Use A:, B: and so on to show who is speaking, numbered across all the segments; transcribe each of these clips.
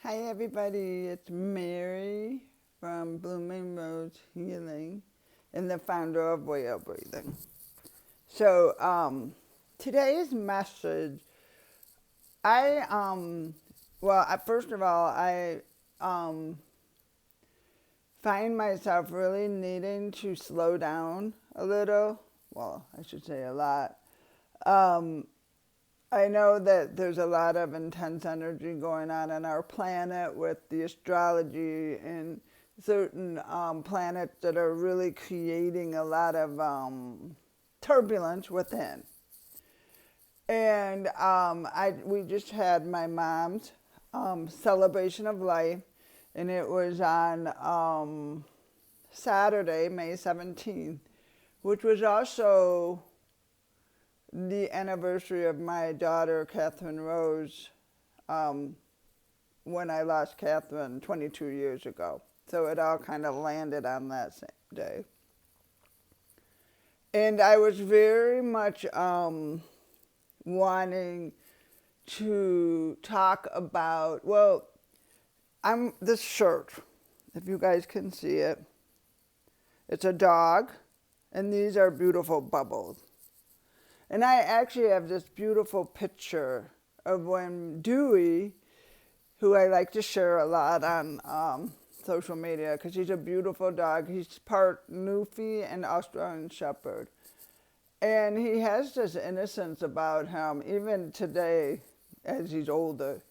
A: Hi everybody, it's Mary from Blooming Rose Healing and the founder of WhaleBreathing. So today's message, first of all, I find myself really needing to slow down a little. Well, I should say a lot. I know that there's a lot of intense energy going on our planet with the astrology and certain planets that are really creating a lot of turbulence within. And we just had my mom's celebration of life, and it was on Saturday, May 17th, which was also the anniversary of my daughter, Catherine Rose, when I lost Catherine 22 years ago. So it all kind of landed on that same day. And I was very much wanting to talk about, this shirt, if you guys can see it. It's a dog, and these are beautiful bubbles. And I actually have this beautiful picture of when Dewey, who I like to share a lot on social media because he's a beautiful dog. He's part Newfie and Australian Shepherd. And he has this innocence about him, even today as he's older.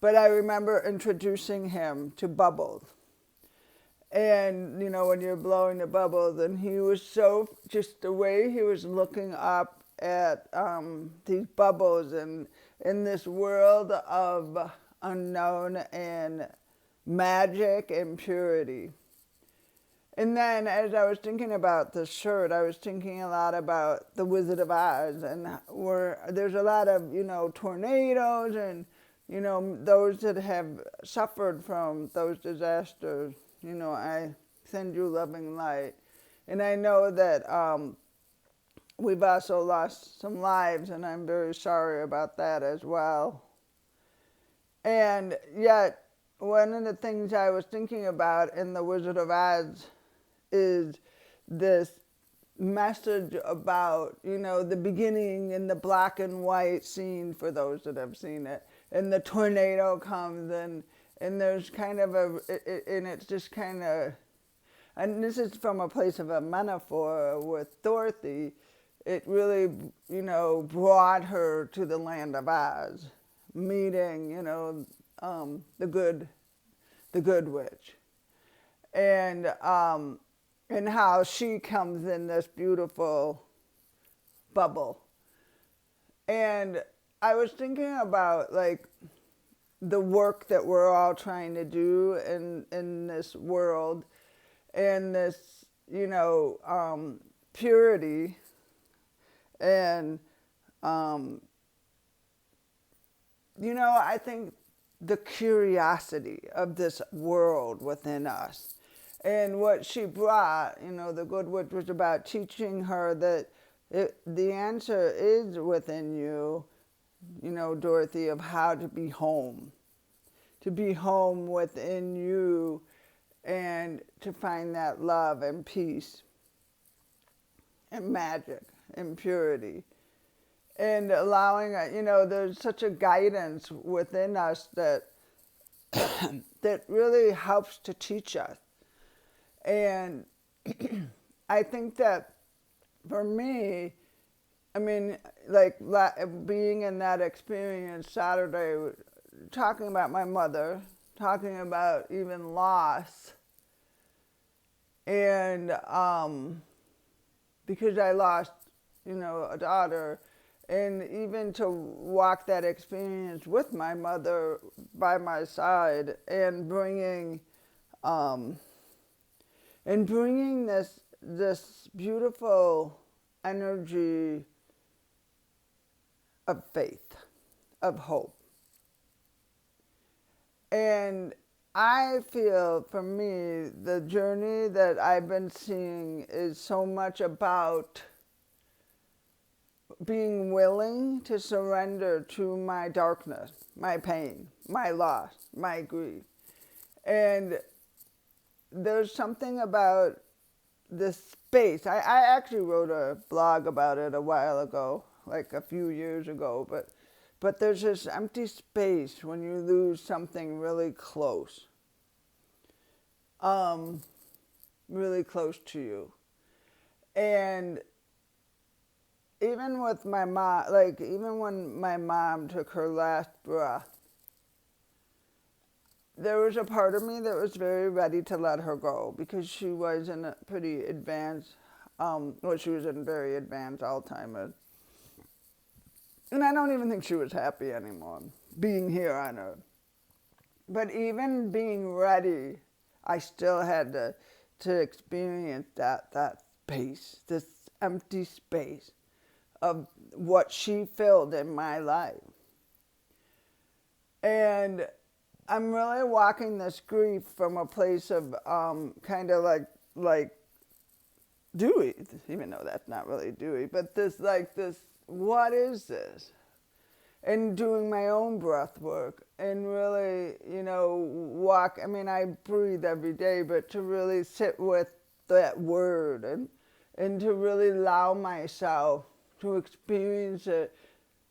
A: But I remember introducing him to bubbles. And, you know, when you're blowing the bubbles, and he was just the way he was looking up at these bubbles and in this world of unknown and magic and purity. And then as I was thinking about this shirt, I was thinking a lot about the Wizard of Oz, and where there's a lot of, tornadoes and, those that have suffered from those disasters. I send you loving light. And I know that we've also lost some lives, and I'm very sorry about that as well. And yet, one of the things I was thinking about in The Wizard of Oz is this message about, the beginning and the black and white scene for those that have seen it. And the tornado comes, and there's kind of and it's just kind of, and this is from a place of a metaphor with Dorothy. It really, brought her to the land of Oz, meeting, the good witch, and how she comes in this beautiful bubble. And I was thinking about the work that we're all trying to do in this world, and this, purity. And, I think the curiosity of this world within us. And what she brought, the good witch, was about teaching her that the answer is within you, Dorothy, of how to be home. To be home within you and to find that love and peace and magic and purity, and allowing, there's such a guidance within us that that really helps to teach us. And I think that for me, being in that experience Saturday, talking about my mother, talking about even loss, and because I lost, a daughter, and even to walk that experience with my mother by my side, and bringing this beautiful energy of faith, of hope. And I feel, for me, the journey that I've been seeing is so much about being willing to surrender to my darkness, my pain, my loss, my grief. And there's something about this space. I actually wrote a blog about it a while ago, like a few years ago, but there's this empty space when you lose something really close, really close to you. And even with my mom, like even when my mom took her last breath, there was a part of me that was very ready to let her go because she was in a pretty advanced, she was in very advanced Alzheimer's. And I don't even think she was happy anymore, being here on Earth. But even being ready, I still had to experience that space, this empty space of what she filled in my life. And I'm really walking this grief from a place of kind of like dewy, even though that's not really dewy, but this, what is this? And doing my own breath work and really, walk. I mean, I breathe every day, but to really sit with that word and to really allow myself to experience it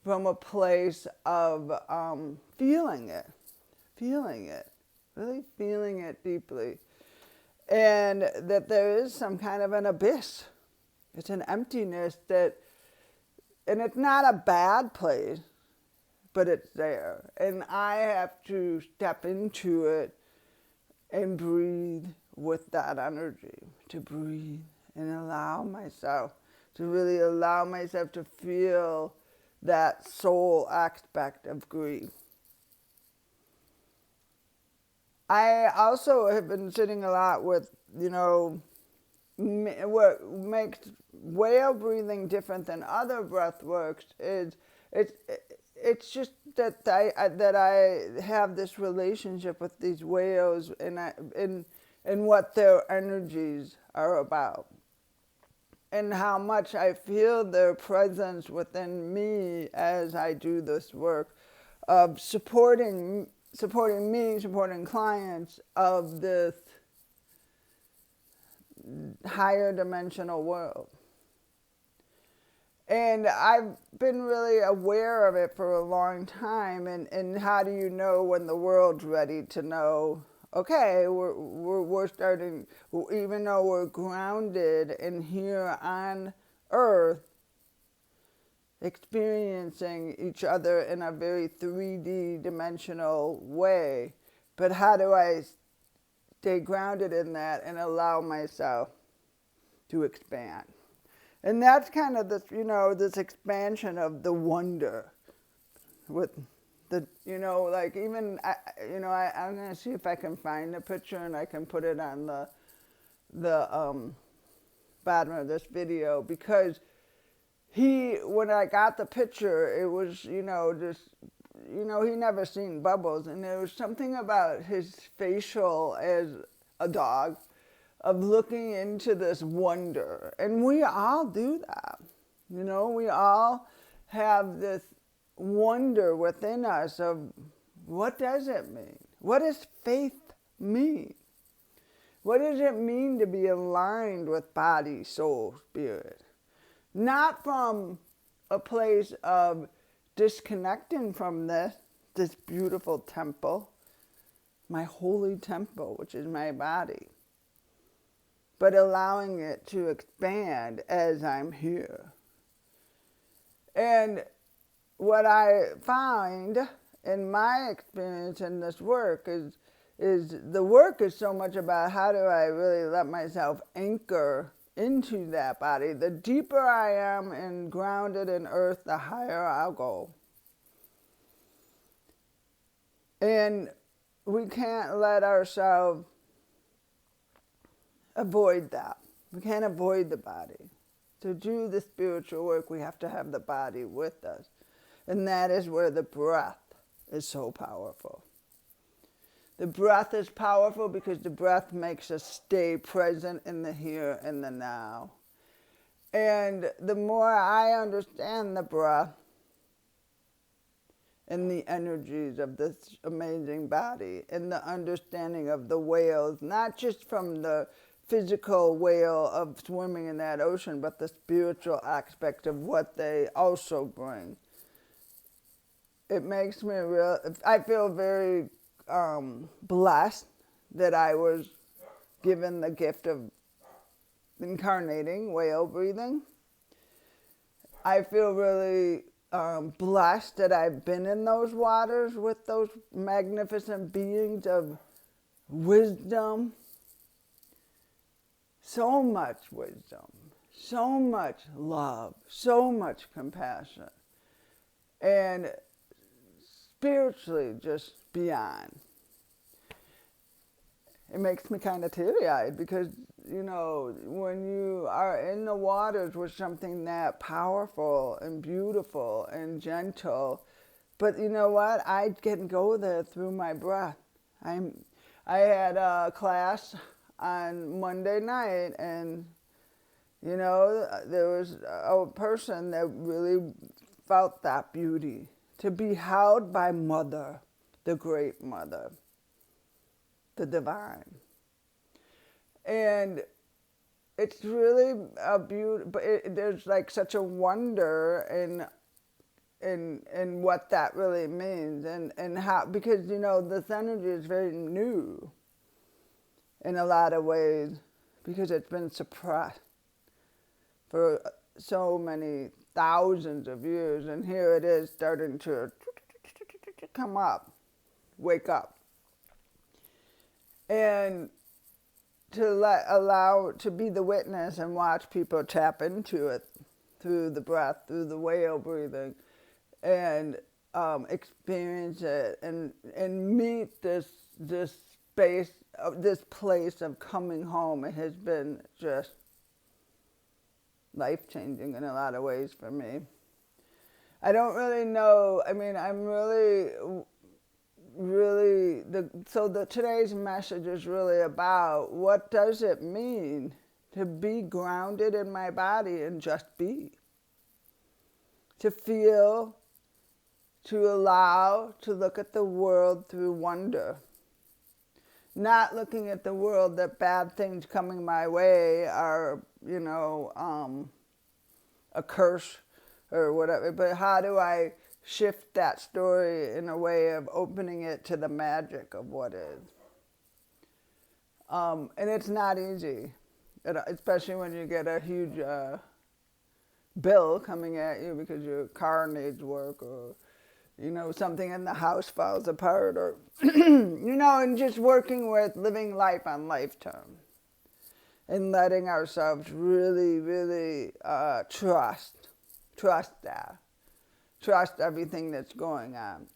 A: from a place of feeling it, really feeling it deeply. And that there is some kind of an abyss. It's an emptiness and it's not a bad place, but it's there. And I have to step into it and breathe with that energy, to breathe and allow myself to feel that soul aspect of grief. I also have been sitting a lot with, what makes whale breathing different than other breath works is it's just that I have this relationship with these whales and what their energies are about, and how much I feel their presence within me as I do this work of supporting clients of this higher dimensional world. And I've been really aware of it for a long time. And how do you know when the world's ready to know, okay, we're starting, even though we're grounded and here on Earth, experiencing each other in a very 3D dimensional way. But how do I stay grounded in that and allow myself to expand? And that's kind of this, this expansion of the wonder with the, I'm going to see if I can find the picture and I can put it on the bottom of this video, because when I got the picture, it was, he never seen bubbles, and there was something about his facial as a dog of looking into this wonder. And we all do that. We all have this wonder within us of, what does it mean? What does faith mean? What does it mean to be aligned with body, soul, spirit? Not from a place of disconnecting from this beautiful temple, my holy temple, which is my body, but allowing it to expand as I'm here. And what I find in my experience in this work is the work is so much about how do I really let myself anchor into that body. The deeper I am and grounded in earth, the higher I'll go. And we can't let ourselves avoid that. We can't avoid the body. To do the spiritual work, we have to have the body with us. And that is where the breath is so powerful. The breath is powerful because the breath makes us stay present in the here and the now. And the more I understand the breath in the energies of this amazing body, in the understanding of the whales, not just from the physical whale of swimming in that ocean, but the spiritual aspect of what they also bring. It makes me I feel very blessed that I was given the gift of incarnating whale breathing. I feel really blessed that I've been in those waters with those magnificent beings of wisdom. So much wisdom, so much love, so much compassion, and spiritually just beyond. It makes me kind of teary-eyed because, you know, when you are in the waters with something that powerful and beautiful and gentle, but you know what? I can go there through my breath. I had a class on Monday night, and, you know, there was a person that really felt that beauty, to be held by Mother, the Great Mother, the Divine. And it's really a beauty, but there's like such a wonder in what that really means, and how, because, you know, this energy is very new in a lot of ways, because it's been suppressed for so many thousands of years, and here it is starting to come up, wake up. And to allow to be the witness and watch people tap into it through the breath, through the whale breathing, and experience it and meet this space, this place of coming home. It has been just life-changing in a lot of ways for me. I don't really know. I mean, I'm today's message is really about what does it mean to be grounded in my body and just be. To feel, to allow, to look at the world through wonder. Not looking at the world that bad things coming my way are, you know, a curse or whatever, but how do I shift that story in a way of opening it to the magic of what is. And it's not easy, especially when you get a huge bill coming at you because your car needs work, or, you know, something in the house falls apart, or, you know, and just working with living life on life terms and letting ourselves really, really trust that. Trust everything that's going on.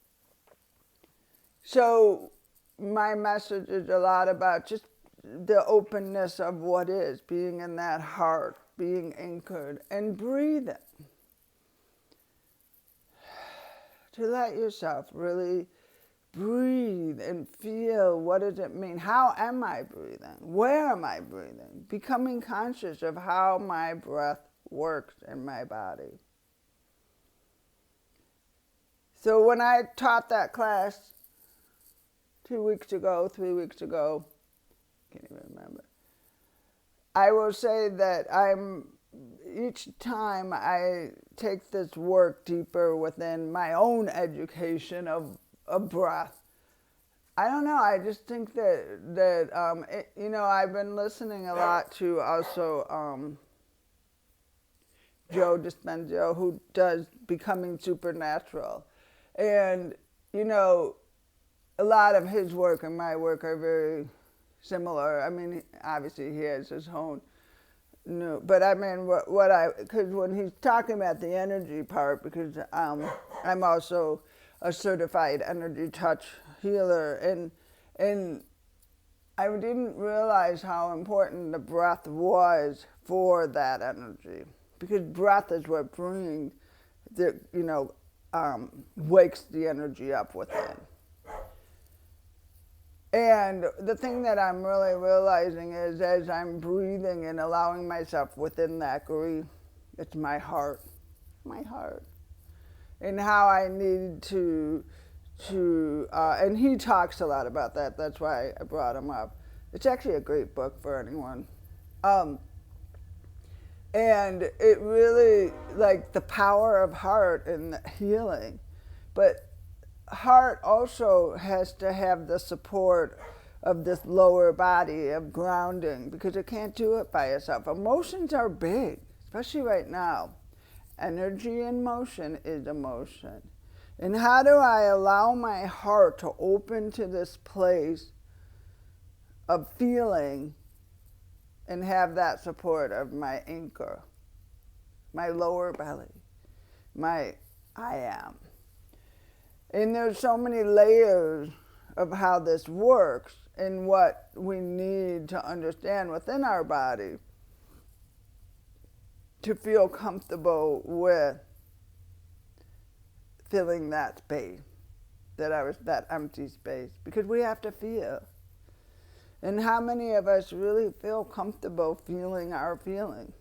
A: So my message is a lot about just the openness of what is, being in that heart, being anchored, and breathing. To let yourself really breathe and feel, what does it mean? How am I breathing? Where am I breathing? Becoming conscious of how my breath works in my body. So when I taught that class 3 weeks ago, can't even remember, I will say that each time I take this work deeper within my own education of breath, I don't know, I just think that you know, I've been listening a lot to also Joe Dispenza, who does Becoming Supernatural. And, you know, a lot of his work and my work are very similar. I mean, obviously he has his own new, but I mean, because when he's talking about the energy part, because I'm also a certified energy touch healer, and I didn't realize how important the breath was for that energy, because breath is what brings the, you know, wakes the energy up within. And the thing that I'm really realizing is, as I'm breathing and allowing myself within that grief, it's my heart. and how I need to and he talks a lot about that. That's why I brought him up. It's actually a great book for anyone. And it really, like the power of heart and healing. But heart also has to have the support of this lower body of grounding because it can't do it by itself. Emotions are big, especially right now. Energy in motion is emotion. And how do I allow my heart to open to this place of feeling and have that support of my anchor, my lower belly, my I am. And there's so many layers of how this works and what we need to understand within our body to feel comfortable with filling that space, that empty space, because we have to feel. And how many of us really feel comfortable feeling our feeling?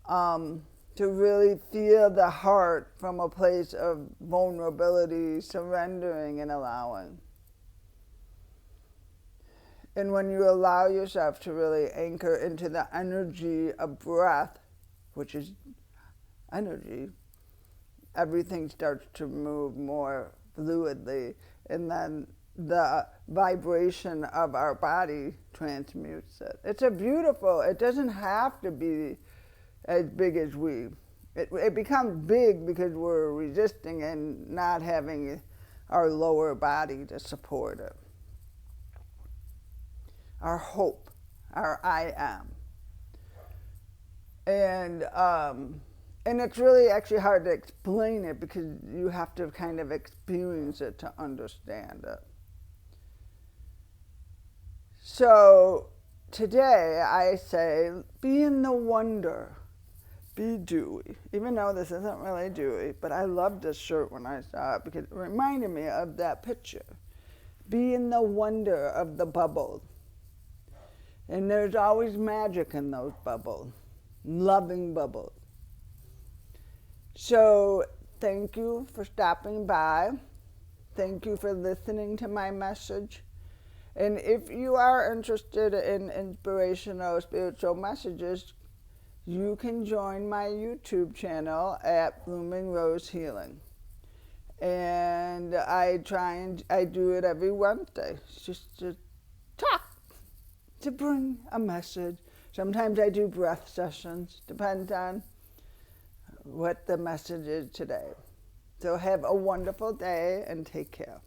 A: To really feel the heart from a place of vulnerability, surrendering and allowing. And when you allow yourself to really anchor into the energy of breath, which is energy, everything starts to move more fluidly, and then the vibration of our body transmutes it. It's it doesn't have to be as big as we. It becomes big because we're resisting and not having our lower body to support it. Our hope, our I am. And it's really actually hard to explain it because you have to kind of experience it to understand it. So today I say, be in the wonder, be dewy. Even though this isn't really dewy, but I loved this shirt when I saw it because it reminded me of that picture. Be in the wonder of the bubble. And there's always magic in those bubbles, loving bubbles. So thank you for stopping by. Thank you for listening to my message. And if you are interested in inspirational spiritual messages, you can join my YouTube channel at Blooming Rose Healing. And I do it every Wednesday, just to talk, to bring a message. Sometimes I do breath sessions, depends on what the message is today. So have a wonderful day and take care.